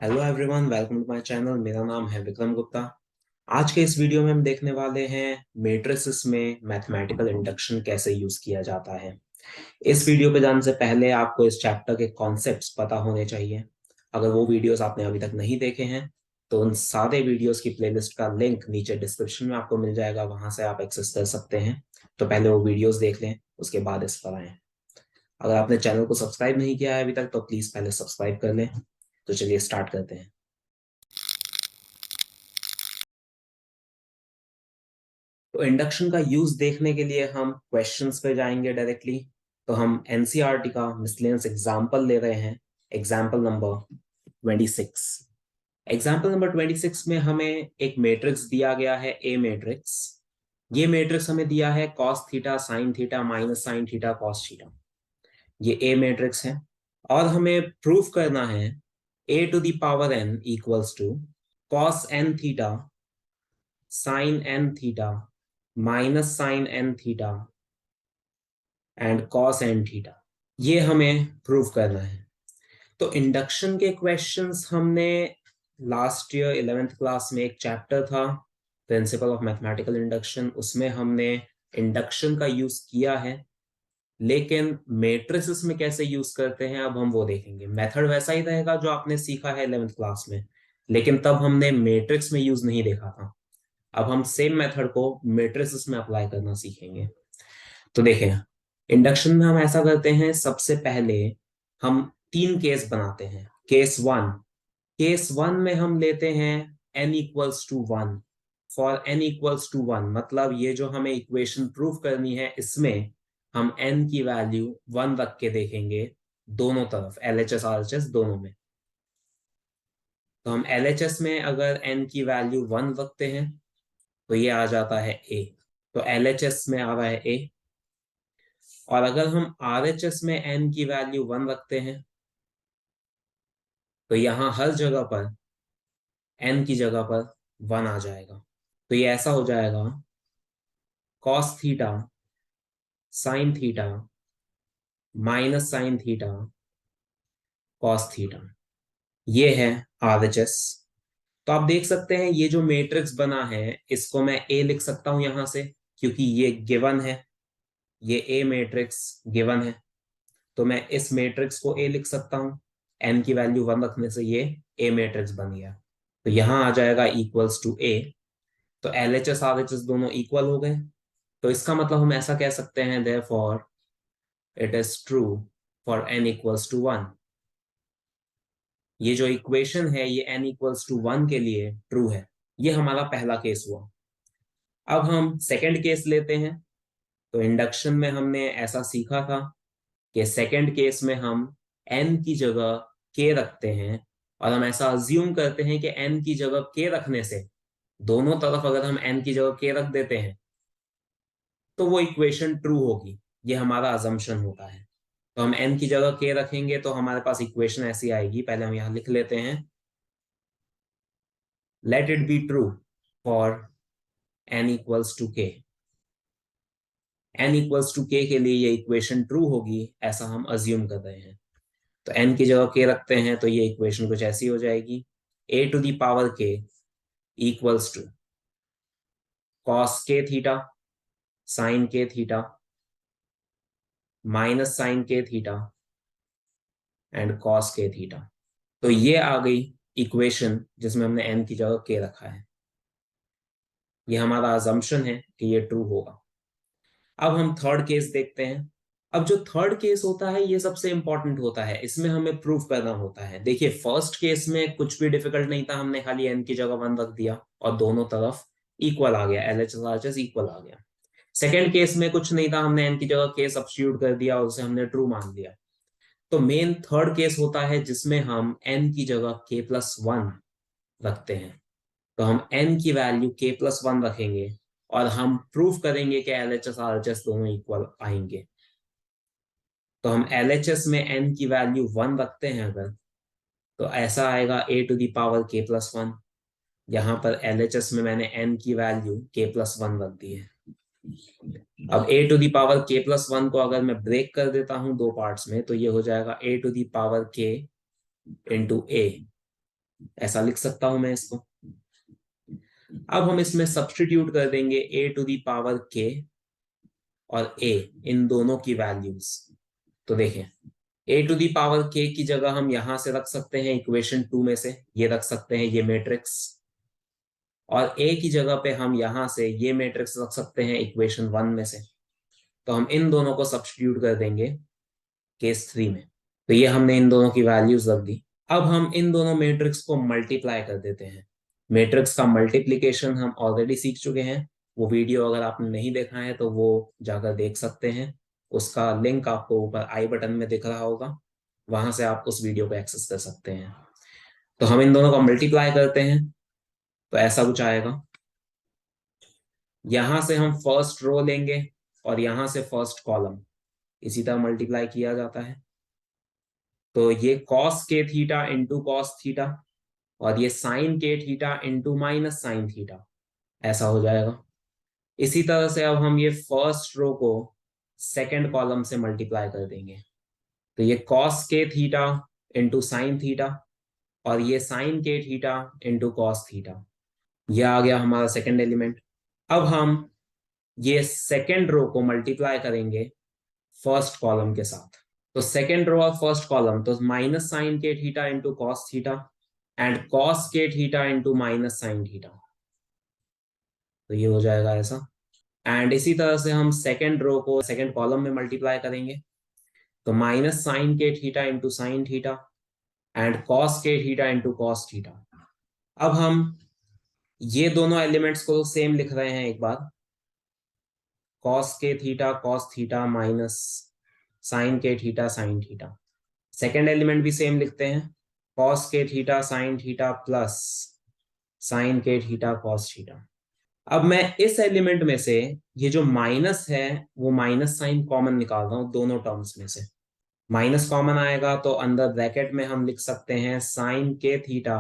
Hello everyone, welcome to my channel. मेरा नाम है विक्रम गुप्ता। आज के इस वीडियो में हम देखने वाले हैं मैट्रिसेस में मैथमेटिकल इंडक्शन कैसे यूज किया जाता है। इस वीडियो पे जाने से पहले आपको इस चैप्टर के कॉन्सेप्ट्स पता होने चाहिए। अगर वो वीडियोस आपने अभी तक नहीं देखे हैं तो उन सारे वीडियोस की प्लेलिस्ट का लिंक नीचे डिस्क्रिप्शन में आपको मिल जाएगा, वहां से आप एक्सेस कर सकते हैं। तो पहले वो वीडियोस देख लें, उसके बाद इस पर आए। अगर आपने चैनल को सब्सक्राइब नहीं किया है अभी तक तो प्लीज पहले सब्सक्राइब कर लें। तो चलिए स्टार्ट करते हैं। तो इंडक्शन का यूज देखने के लिए हम क्वेश्चंस पे जाएंगे डायरेक्टली। तो हम एनसीईआरटी का मिसलेनियस एग्जांपल ले रहे हैं। Example number 26। एग्जांपल नंबर 26 में हमें एक मैट्रिक्स दिया गया है, ए मैट्रिक्स। ये मैट्रिक्स हमें दिया है cos theta sine theta minus sine theta cos theta. ये ए मैट्रिक्स है और हमें प्रूफ करना है A to the power n equals to cos n theta sine n theta minus sine n theta and cos n theta. ये हमें prove करना है। तो इंडक्शन के क्वेश्चंस हमने लास्ट ईयर 11th क्लास में एक चैप्टर था प्रिंसिपल ऑफ मैथमेटिकल इंडक्शन, उसमें हमने इंडक्शन का यूज किया है। लेकिन मैट्रिसेस में कैसे यूज करते हैं अब हम वो देखेंगे। मेथड वैसा ही रहेगा जो आपने सीखा है 11th क्लास में, लेकिन तब हमने मैट्रिक्स में यूज नहीं देखा था। अब हम सेम मेथड को मैट्रिसेस में अप्लाई करना सीखेंगे। तो देखें, इंडक्शन में हम ऐसा करते हैं, सबसे पहले हम तीन केस बनाते हैं। केस वन में हम लेते हैं n equals to one. For n equals to one मतलब ये जो हमें इक्वेशन प्रूव करनी है इसमें हम n की वैल्यू वन रख के देखेंगे दोनों तरफ, LHS RHS दोनों में। तो हम LHS में अगर n की वैल्यू वन रखते हैं तो ये आ जाता है a। तो LHS में आ रहा है a। और अगर हम RHS में n की वैल्यू वन रखते हैं तो यहां हर जगह पर n की जगह पर वन आ जाएगा। तो ये ऐसा हो जाएगा cos theta sine theta minus sine theta cos theta. ये है RHS। तो आप देख सकते हैं ये जो मैट्रिक्स बना है इसको मैं A लिख सकता हूं यहां से, क्योंकि ये गिवन है। ये A मैट्रिक्स गिवन है तो मैं इस मैट्रिक्स को A लिख सकता हूं। n की वैल्यू वन रखने से ये A मैट्रिक्स बन गया। तो यहां आ जाएगा इक्वल्स टू A। तो LHS RHS दोनों इक्वल हो गए। तो इसका मतलब हम ऐसा कह सकते हैं therefore it is true for n equals to one. ये जो इक्वेशन है ये n इक्वल्स टू वन के लिए ट्रू है। ये हमारा पहला केस हुआ। अब हम सेकंड केस लेते हैं। तो इंडक्शन में हमने ऐसा सीखा था कि सेकंड केस में हम n की जगह k रखते हैं और हम ऐसा अज्यूम करते हैं कि n की जगह k रखने से दोनों तरफ अगर हम n की जगह k रख देते हैं तो वो इक्वेशन ट्रू होगी। ये हमारा अजम्पशन होता है। तो हम n की जगह k रखेंगे तो हमारे पास इक्वेशन ऐसी आएगी। पहले हम यहां लिख लेते हैं, let it be true for n equals to k। n equals to k के लिए ये इक्वेशन ट्रू होगी, ऐसा हम अज्यूम कर रहे हैं। तो n की जगह k रखते हैं तो ये इक्वेशन कुछ ऐसी हो जाएगी, a to the power k equals to cos k theta sine k theta minus sine k theta and cos k theta. तो ये आ गई इक्वेशन जिसमें हमने n की जगह k रखा है। ये हमारा अजम्पशन है कि ये ट्रू होगा। अब हम थर्ड केस देखते हैं। अब जो थर्ड केस होता है ये सबसे इंपॉर्टेंट होता है, इसमें हमें प्रूफ करना होता है। देखिए फर्स्ट केस में कुछ भी डिफिकल्ट नहीं था, हमने खाली n की जगह वन रख दिया और दोनों तरफ इक्वल आ गया, LHS RHS इक्वल आ गया। सेकेंड केस में कुछ नहीं था, हमने n की जगह k सब्स्टिट्यूट कर दिया और उसे हमने ट्रू मान लिया। तो मेन थर्ड केस होता है जिसमें हम n की जगह k प्लस वन रखते हैं। तो हम n की वैल्यू k प्लस वन रखेंगे और हम प्रूफ करेंगे कि LHS RHS दोनों इक्वल आएंगे। तो हम LHS में n की वैल्यू वन रखते हैं अगर, तो ऐसा आएगा a to the power k plus one. यहाँ पर LHS में मैंने n की वैल्यू k प्लस वन रख दी है। अब a to the power k plus one को अगर मैं ब्रेक कर देता हूं दो पार्ट्स में तो ये हो जाएगा a to the power k into a। ऐसा लिख सकता हूं मैं इसको। अब हम इसमें सब्स्टिट्यूट कर देंगे ए टू दी पावर के और ए, इन दोनों की वैल्यूज। तो देखें, ए टू दी पावर के की जगह हम यहां से रख सकते हैं इक्वेशन 2 में से, ये रख सकते हैं ये मैट्रिक्स, और ए की जगह पे हम यहां से ये मैट्रिक्स रख सकते हैं इक्वेशन 1 में से। तो हम इन दोनों को सब्स्टिट्यूट कर देंगे केस 3 में। तो ये हमने इन दोनों की वैल्यूज रख दी। अब हम इन दोनों मैट्रिक्स को मल्टीप्लाई कर देते हैं। मैट्रिक्स का मल्टीप्लिकेशन हम ऑलरेडी सीख चुके हैं, वो वीडियो अगर आपने नहीं देखा है तो वो जाकर देख सकते हैं। उसका लिंक आपको ऊपर आई बटन में दिख रहा होगा, वहां से आप उस वीडियो को एक्सेस कर सकते हैं। तो हम इन दोनों को मल्टीप्लाई करते हैं, तो ऐसा कुछ आएगा। यहां से हम फर्स्ट रो लेंगे और यहां से फर्स्ट कॉलम, इसी तरह मल्टीप्लाई किया जाता है। तो ये cos k theta into cos theta, और ये sign k theta into minus sine theta, ऐसा हो जाएगा। इसी तरह से अब हम ये फर्स्ट रो को सेकंड कॉलम से मल्टीप्लाई कर देंगे। तो ये cos k theta into sine theta, और ये sign k theta into cos theta, ये आ गया हमारा सेकंड एलिमेंट। अब हम ये सेकंड रो को मल्टीप्लाई करेंगे फर्स्ट कॉलम के साथ। तो सेकंड रो और फर्स्ट कॉलम, तो minus sine k theta into cos theta and cos k theta into minus sine theta, तो ये हो जाएगा ऐसा। एंड इसी तरह से हम सेकंड रो को सेकंड कॉलम में मल्टीप्लाई करेंगे। तो minus sine k theta into sine theta and cos k theta into cos theta. अब हम ये दोनों एलिमेंट्स को सेम लिख रहे हैं एक बार, cos k theta cos theta minus sine k theta sine theta. Second element भी सेम लिखते हैं, cos k theta sine theta plus sine k theta cos theta. अब मैं इस एलिमेंट में से ये जो माइनस है वो माइनस साइन कॉमन निकाल रहा हूं दोनों टर्म्स में से। माइनस कॉमन आएगा तो अंदर ब्रैकेट में हम लिख सकते हैं sign k theta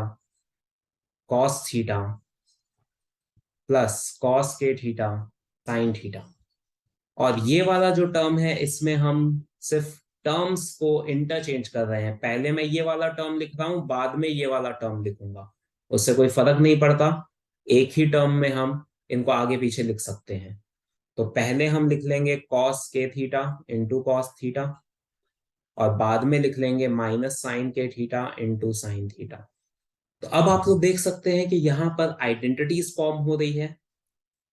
cos theta plus cos k theta sine theta. और ये वाला जो टर्म है इसमें हम सिर्फ टर्म्स को इंटरचेंज कर रहे हैं। पहले मैं ये वाला टर्म लिख रहा हूं, बाद में ये वाला टर्म लिखूंगा, उससे कोई फर्क नहीं पड़ता। एक ही टर्म में हम इनको आगे पीछे लिख सकते हैं। तो पहले हम लिख लेंगे cos k theta into cos theta, और बाद में लिख लेंगे minus sine k theta into sine theta. तो अब आप लोग देख सकते हैं कि यहाँ पर आइडेंटिटीज फॉर्म हो रही है।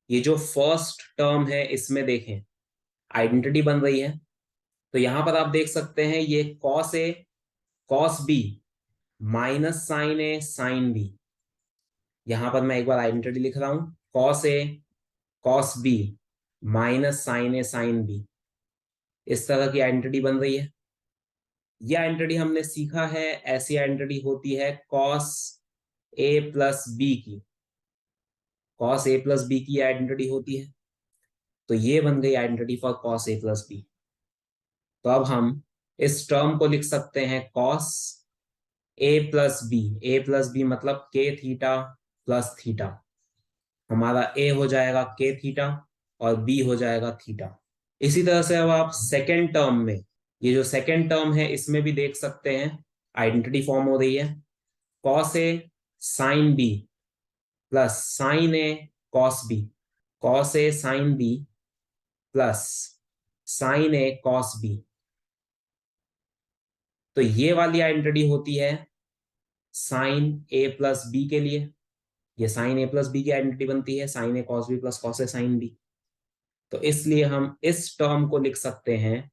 ये जो फर्स्ट टर्म है इसमें देखें आइडेंटिटी बन रही है। तो यहां पर आप देख सकते हैं ये cos A cos B minus sign A sine B. यहां पर मैं एक बार आइडेंटिटी लिख रहा हूं, cos A cos B minus sign A sine B, इस तरह की आइडेंटिटी बन रही है। यह आइडेंटिटी हमने सीखा है, ऐसी आइडेंटिटी होती है कॉस ए प्लस बी की, कॉस ए प्लस बी की आइडेंटिटी होती है। तो ये बन गई identity for cos a plus b. तो अब हम इस टर्म को लिख सकते हैं कॉस ए प्लस बी मतलब के थीटा प्लस थीटा। हमारा ए हो जाएगा के थीटा और बी हो जाएगा थीटा। इसी तरह से अब आप सेकेंड टर्म में, ये जो सेकेंड टर्म है इसमें भी देख सकते हैं आइडेंटिटी फॉर्म हो रही है, cos A sine B plus sign A cos B, cos A sine B plus sign A cos B. तो ये वाली आइडेंटिटी होती है साइन ए प्लस बी के लिए, ये साइन ए प्लस बी की आइडेंटिटी बनती है sign A cos B plus cos A sine B. तो इसलिए हम इस टर्म को लिख सकते हैं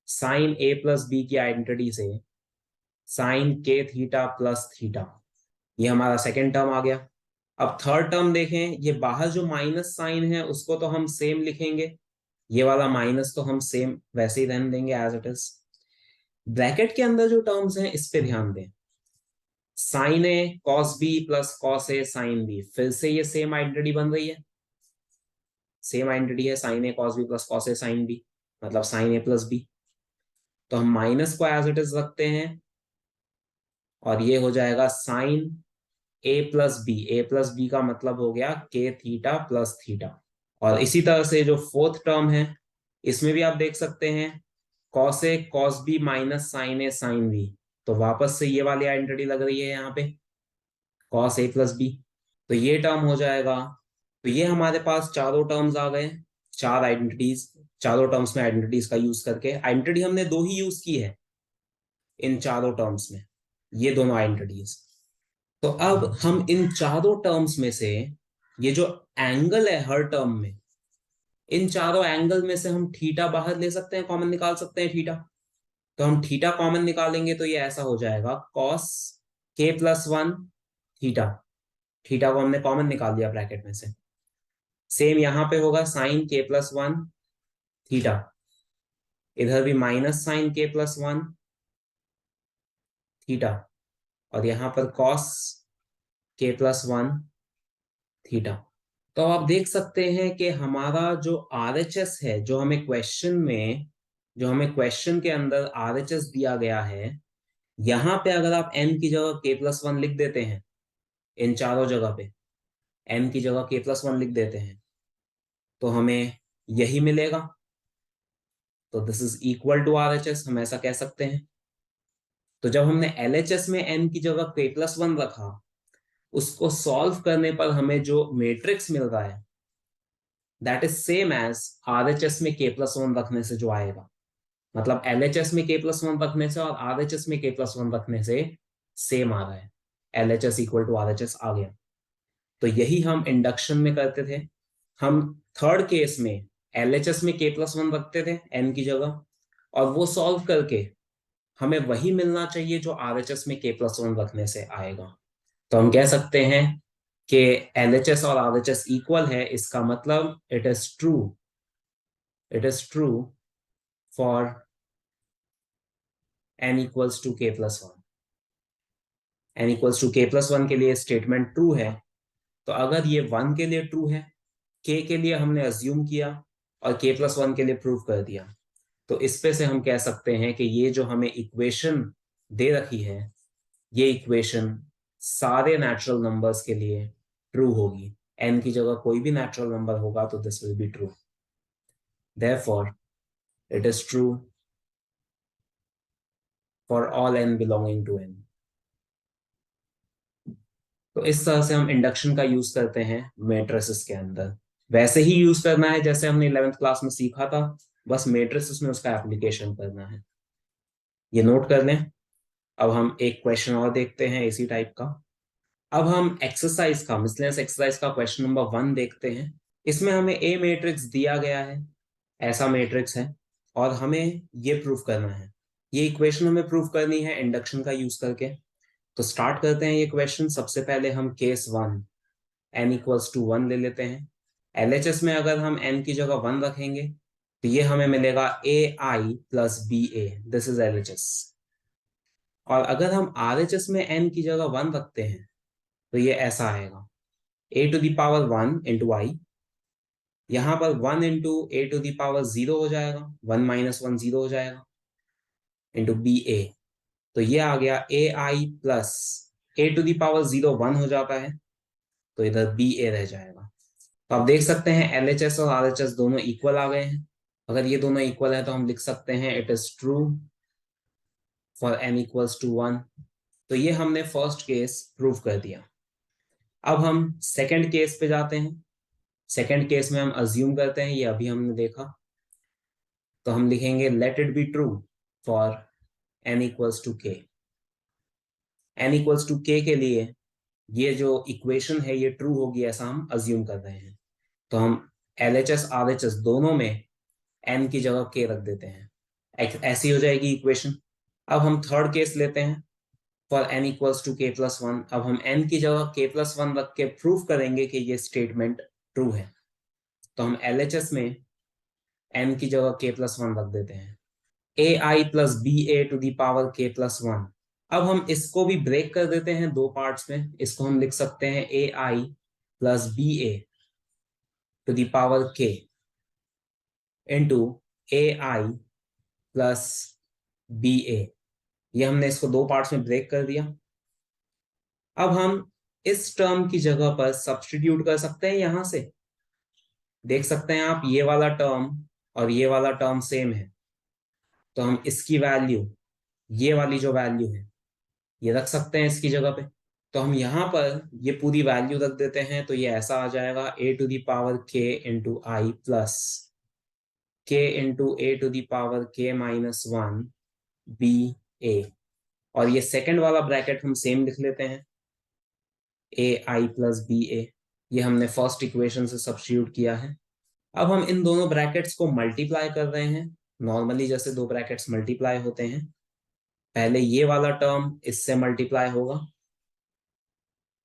साइन ए प्लस बी की आइडेंटिटी से sign k theta plus theta. ये हमारा सेकेंड टर्म आ गया। अब थर्ड टर्म देखें, ये बाहर जो माइनस साइन है उसको तो हम सेम लिखेंगे, ये वाला माइनस तो हम सेम वैसे ही रहने देंगे एज इट इज। ब्रैकेट के अंदर जो टर्म्स हैं इस पे ध्यान दें, sign A cos B plus cos A sine B, फिर से ये सेम आइडेंटिटी बन रही है, सेम आइडेंटिटी है sign A cos B plus cos A sine B मतलब साइन ए प्लस बी। तो हम माइनस को एज इट इज रखते हैं और ये हो जाएगा साइन ए प्लस बी का मतलब हो गया के थीटा प्लस थीटा। और इसी तरह से जो फोर्थ टर्म है इसमें भी आप देख सकते हैं cos A cos B minus sign A sine B, तो वापस से ये वाली आइडेंटिटी लग रही है यहाँ पे, कॉस ए प्लस बी। तो ये टर्म हो जाएगा। तो ये हमारे पास चारों टर्म्स आ गए, चार आइडेंटिटीज। चारों टर्म्स में आइडेंटिटीज का यूज करके, आइडेंटिटी हमने दो ही यूज की है इन चारों टर्म्स में, ये दोनों आइडेंटिटीज। तो अब हम इन चारों टर्म्स में से ये जो एंगल है हर टर्म में, इन चारों एंगल में से हम थीटा बाहर ले सकते हैं, कॉमन निकाल सकते हैं थीटा। तो हम थीटा कॉमन निकालेंगे तो ये ऐसा हो जाएगा कॉस के प्लस वन थीटा। थीटा को हमने कॉमन निकाल दिया ब्रैकेट में से। सेम यहां पे होगा साइन के प्लस वन थीटा, इधर भी माइनस साइन के प्लस वन थीटा, और यहां पर कॉस के प्लस वन थीटा। तो आप देख सकते हैं कि हमारा जो आरएचएस है, जो हमें क्वेश्चन के अंदर आरएचएस दिया गया है, यहां पे अगर आप एन की जगह के प्लस वन लिख देते हैं, इन चारों जगह पे एन की जगह के प्लस वन लिख देते हैं, तो हमें यही मिलेगा। तो this is equal to RHS, हम ऐसा कह सकते हैं। तो जब हमने एलएचएस में एन की जगह के प्लस वन रखा, उसको सॉल्व करने पर हमें जो मैट्रिक्स मिल रहा है that is same as RHS में के प्लस वन रखने से जो आएगा। मतलब एलएचएस में के प्लस वन रखने से और आरएचएस में के प्लस वन रखने से सेम आ रहा है, एलएचएस इक्वल टू आरएचएस आ गया। तो यही हम इंडक्शन में करते थे। हम थर्ड केस में एलएचएस में के प्लस वन रखते थे एन की जगह, और वो सॉल्व करके हमें वही मिलना चाहिए जो आरएचएस में के प्लस वन रखने से आएगा। तो हम कह सकते हैं कि एलएचएस और आरएचएस इक्वल है। इसका मतलब it is true for n equals to k plus one. N equals to k plus one के लिए स्टेटमेंट ट्रू है। तो अगर ये वन के लिए ट्रू है, के के लिए हमने अज्यूम किया और के प्लस वन के लिए प्रूव कर दिया, तो इस पे से हम कह सकते हैं कि ये जो हमें इक्वेशन दे रखी है, ये इक्वेशन सारे नेचुरल नंबर्स के लिए ट्रू होगी। एन की जगह कोई भी नेचुरल नंबर होगा तो this will be true. Therefore it is true for all n belonging to n। तो इस तरह से हम इंडक्शन का यूज करते हैं मैट्रिसेस के अंदर। वैसे ही यूज करना है जैसे हमने 11th क्लास में सीखा था, बस मैट्रिसेस में उसका एप्लीकेशन करना है। ये नोट कर लें। अब हम एक क्वेश्चन और देखते हैं इसी टाइप का। अब हम एक्सरसाइज का, मिसलेनियस एक्सरसाइज का क्वेश्चन नंबर 1 देखते हैं। इसमें हमें ए मैट्रिक्स दिया गया है, ऐसा मैट्रिक्स है, और हमें ये प्रूफ करना है। ये इक्वेशन हमें प्रूफ करनी है इंडक्शन का यूज करके। तो स्टार्ट करते हैं ये क्वेश्चन। सबसे पहले हम केस 1 n इक्वल्स टू 1 ले लेते हैं। एलएचएस में अगर हम n की जगह 1 रखेंगे तो ये हमें मिलेगा A I plus B A, this is LHS. और अगर हम आरएचएस में n की जगह 1 रखते हैं तो ये ऐसा आएगा, a to the power 1 into I. यहां पर 1 into a to the power 0 हो जाएगा, 1 माइनस 1 0 हो जाएगा, इंटू बी ए। तो ये आ गया A I plus A to the power 0 1 हो जाता है, तो इधर बी ए रह जाएगा। तो आप देख सकते हैं एलएचएस और आरएचएस दोनों इक्वल आ गए हैं। अगर ये दोनों इक्वल है तो हम लिख सकते हैं it is true for n equals to 1। तो ये हमने फर्स्ट केस प्रूव कर दिया। अब हम सेकंड केस पे जाते हैं। सेकंड केस में हम अज्यूम करते हैं, ये अभी हमने देखा, तो हम लिखेंगे let it be true for n equals to k. n equals to k के लिए ये जो इक्वेशन है ये ट्रू होगी, ऐसा हम अज्यूम कर रहे हैं। तो हम एलएचएस आरएचएस दोनों में n की जगह k रख देते हैं, ऐसी हो जाएगी इक्वेशन। अब हम थर्ड केस लेते हैं for n equals to k plus one. अब हम n की जगह k प्लस वन रख के प्रूव करेंगे कि ये स्टेटमेंट ट्रू है। तो हम एलएचएस में n की जगह k प्लस वन रख देते हैं, A I plus B A to the power k plus one. अब हम इसको भी ब्रेक कर देते हैं दो पार्ट्स में। इसको हम लिख सकते हैं A I plus B A to the power k into A I plus B A. ये हमने इसको दो पार्ट्स में ब्रेक कर दिया। अब हम इस टर्म की जगह पर सब्स्टिट्यूट कर सकते हैं। यहां से देख सकते हैं आप, ये वाला टर्म और ये वाला टर्म सेम है, तो हम इसकी वैल्यू, ये वाली जो वैल्यू है, ये रख सकते हैं इसकी जगह पे। तो हम यहाँ पर ये पूरी वैल्यू रख देते हैं, तो ये ऐसा आ जाएगा a⁴k into I plus k into a⁴k-1 B A. और ये सेकंड वाला ब्रैकेट हम सेम लिख लेते हैं, A I plus B A. ये हमने फर्स्ट इक्वेशन से सब्स्टिट्यूट किया है। अब हम इन दोनों ब्रैकेट्स को मल्टीप्लाई कर रहे हैं, नॉर्मली जैसे दो ब्रैकेट्स मल्टीप्लाई होते हैं। पहले ये वाला टर्म इससे मल्टीप्लाई होगा,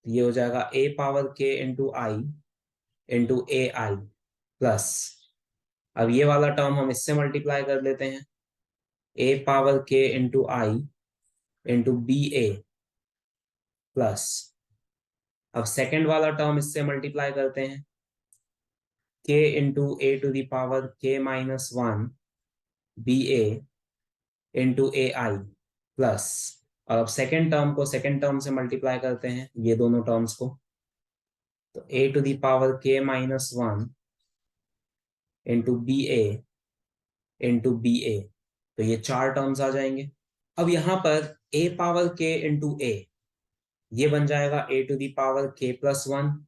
ये हो जाएगा a⁴k into I into A I plus, अब ये वाला टर्म हम इससे मल्टीप्लाई कर लेते हैं, a⁴k इंटू आई इंटू बी ए प्लस, अब सेकेंड वाला टर्म इससे मल्टीप्लाई करते हैं, k into a⁴k-1 B A into A I plus, और अब सेकेंड टर्म को सेकेंड टर्म से मल्टीप्लाई करते हैं, ये दोनों टर्म्स को, तो a⁴k-1 इंटू बी ए इंटू बी ए, तो ये चार टर्म्स आ जाएंगे। अब यहाँ पर a⁴k इंटू ए, ये बन जाएगा a⁴k+1,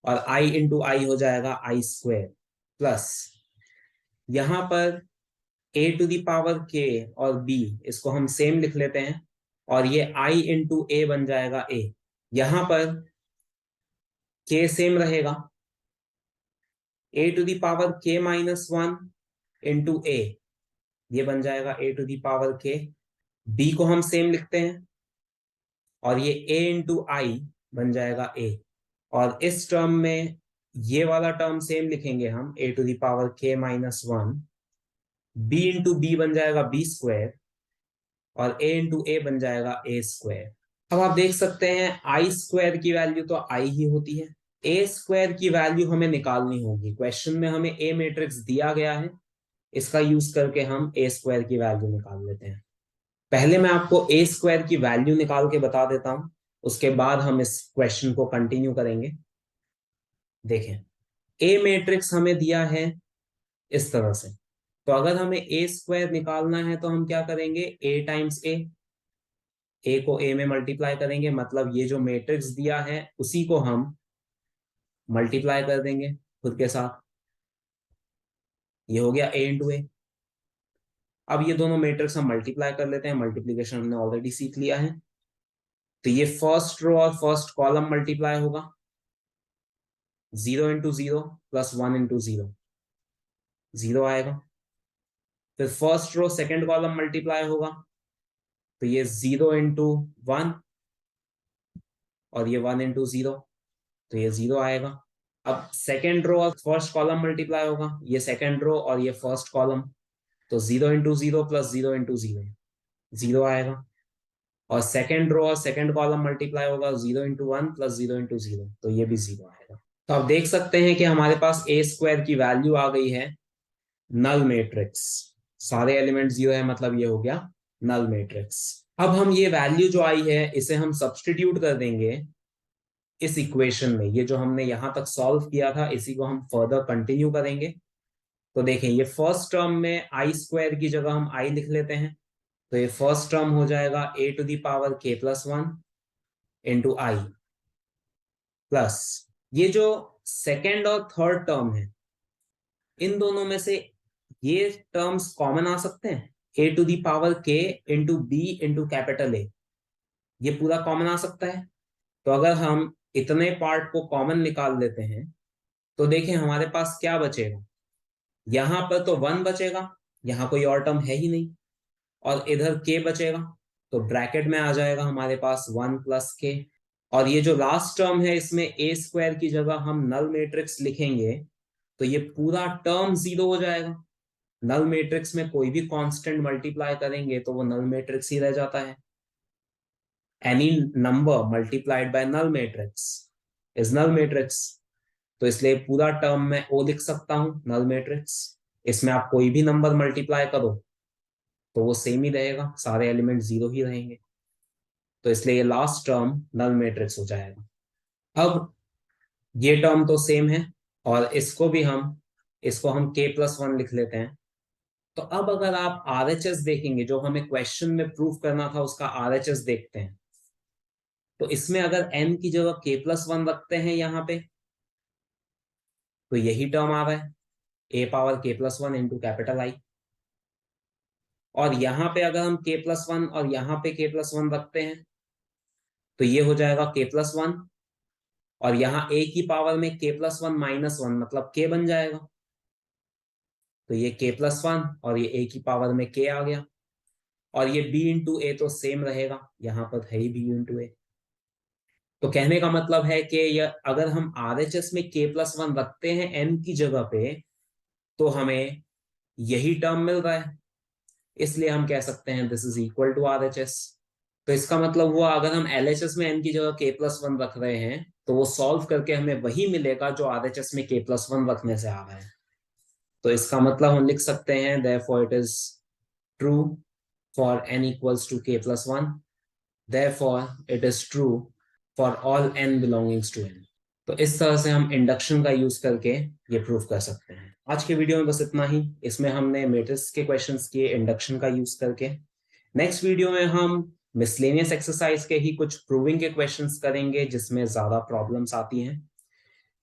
और i इंटू आई हो जाएगा i² प्लस, यहाँ पर a⁴k और b इसको हम सेम लिख लेते हैं, और ये i इंटू ए बन जाएगा a। यहाँ पर k सेम रहेगा, a⁴k-1 इंटू ए, ये बन जाएगा a⁴k, b को हम सेम लिखते हैं, और ये a इंटू आई बन जाएगा a। और इस टर्म में ये वाला टर्म सेम लिखेंगे हम, a⁴k-1, b इंटू बी बन जाएगा b², और a इंटू ए बन जाएगा a²। अब आप देख सकते हैं i² की वैल्यू तो i ही होती है, a² की वैल्यू हमें निकालनी होगी। क्वेश्चन में हमें a मैट्रिक्स दिया गया है, इसका यूज करके हम a² की वैल्यू निकाल लेते हैं। पहले मैं आपको a² की वैल्यू निकाल के बता देता हूं, उसके बाद हम इस क्वेश्चन को कंटिन्यू करेंगे। देखें, a मैट्रिक्स हमें दिया है इस तरह से, तो अगर हमें a² निकालना है तो हम क्या करेंगे, a टाइम्स a को a में मल्टीप्लाई करेंगे, मतलब ये जो मैट्रिक्स दिया है उसी को हम मल्टीप्लाई कर देंगे खुद के साथ, ये हो गया a इंटू ए। अब ये दोनों मैट्रिक्स हम मल्टीप्लाई कर लेते हैं, मल्टीप्लीकेशन हमने ऑलरेडी सीख लिया है। तो ये फर्स्ट रो और फर्स्ट कॉलम मल्टीप्लाई होगा, 0 इंटू 0 प्लस 1 इंटू 0, 0 आएगा। फिर first row second column multiply होगा, तो ये 0 इंटू 1 और ये 1 इंटू 0, तो ये 0 आएगा। अब सेकेंड रो और फर्स्ट कॉलम मल्टीप्लाई होगा, ये सेकेंड रो और ये फर्स्ट कॉलम, तो 0 इंटू 0 प्लस 0 इंटू 0, 0 आएगा। और सेकेंड रो और सेकेंड कॉलम मल्टीप्लाई होगा, 0 इंटू 1 प्लस 0 इंटू 0, तो ये भी 0 आएगा। तो आप देख सकते हैं कि हमारे पास a² की वैल्यू आ गई है नल मैट्रिक्स, सारे एलिमेंट 0 है, मतलब ये हो गया नल मैट्रिक्स। अब हम ये वैल्यू जो आई है इसे हम सब्स्टिट्यूट कर देंगे इस इक्वेशन में, ये जो हमने यहां तक सॉल्व किया था इसी को हम फर्दर कंटिन्यू करेंगे। तो देखें, ये फर्स्ट टर्म में i² की जगह हम i लिख लेते हैं, तो ये फर्स्ट टर्म हो जाएगा a⁴k+1 इंटू आई प्लस, ये जो सेकेंड और थर्ड टर्म है इन दोनों में से ये टर्म्स कॉमन आ सकते हैं, a⁴k into b into capital A, ये पूरा कॉमन आ सकता है। तो अगर हम इतने पार्ट को कॉमन निकाल लेते हैं तो देखें हमारे पास क्या बचेगा, यहां पर तो 1 बचेगा, यहां कोई और टर्म है ही नहीं, और इधर k बचेगा, तो ब्रैकेट में आ जाएगा हमारे पास 1 प्लस k। और ये जो लास्ट टर्म है इसमें a² की जगह हम नल मैट्रिक्स लिखेंगे, तो ये पूरा टर्म 0 हो जाएगा। नल मैट्रिक्स में कोई भी कांस्टेंट मल्टीप्लाई करेंगे तो वो नल मैट्रिक्स ही रह जाता है। Any number multiplied by null matrix is null matrix, तो इसलिए पूरा टर्म मैं ओ लिख सकता हूं नल मैट्रिक्स। इसमें आप कोई भी नंबर मल्टीप्लाई करो तो वो सेम ही रहेगा, सारे एलिमेंट 0 ही रहेंगे, तो इसलिए ये लास्ट टर्म नल मैट्रिक्स हो जाएगा। अब ये टर्म तो सेम है, और इसको हम k+1 लिख लेते हैं। तो अब अगर आप RHS देखेंगे, जो हमें क्वेश्चन में प्रूव करना था उसका RHS देखते हैं, तो इसमें अगर n की जगह k+1 रखते हैं यहाँ पे, तो यही टर्म आ रहा है, a⁻k+1 इंटू कैपिटल I। और यहाँ पे अगर हम k+1 और यहाँ पे k+1 रखते हैं, तो ये हो जाएगा k+1, और यहाँ a की पावर में k+1 - 1 मतलब k बन जाएगा। तो ये k+1 और ये a की पावर में k आ गया, और ये b इंटू ए तो सेम रहेगा, यहाँ पर है ही b इंटू ए। तो कहने का मतलब है कि यह अगर हम RHS में k+1 रखते हैं n की जगह पे, तो हमें यही टर्म मिल रहा है, इसलिए हम कह सकते हैं this is equal to RHS। तो इसका मतलब हुआ अगर हम LHS में n की जगह k+1 रख रहे हैं, तो वो सॉल्व करके हमें वही मिलेगा जो RHS में k+1 रखने से आ रहा है। तो इसका मतलब हम लिख सकते हैं therefore it is true for n equals to k+1, therefore it is true for all n belongings to n। तो इस तरह से हम इंडक्शन का यूज करके ये प्रूव कर सकते हैं। आज के वीडियो में बस इतना ही। इसमें हमने मैट्रिक्स के क्वेश्चंस किए इंडक्शन का यूज करके। नेक्स्ट वीडियो में हम मिसलेनियस एक्सरसाइज के ही कुछ प्रूविंग के क्वेश्चंस करेंगे जिसमें ज्यादा प्रॉब्लम्स आती हैं।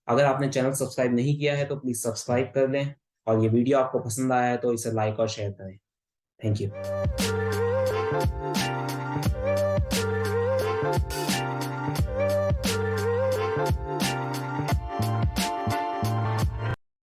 अगर आपने चैनल सब्सक्राइब नहीं किया है तो प्लीज सब्सक्राइब कर लें, और ये वीडियो आपको पसंद आया है तो इसे लाइक और शेयर करें। Thank you.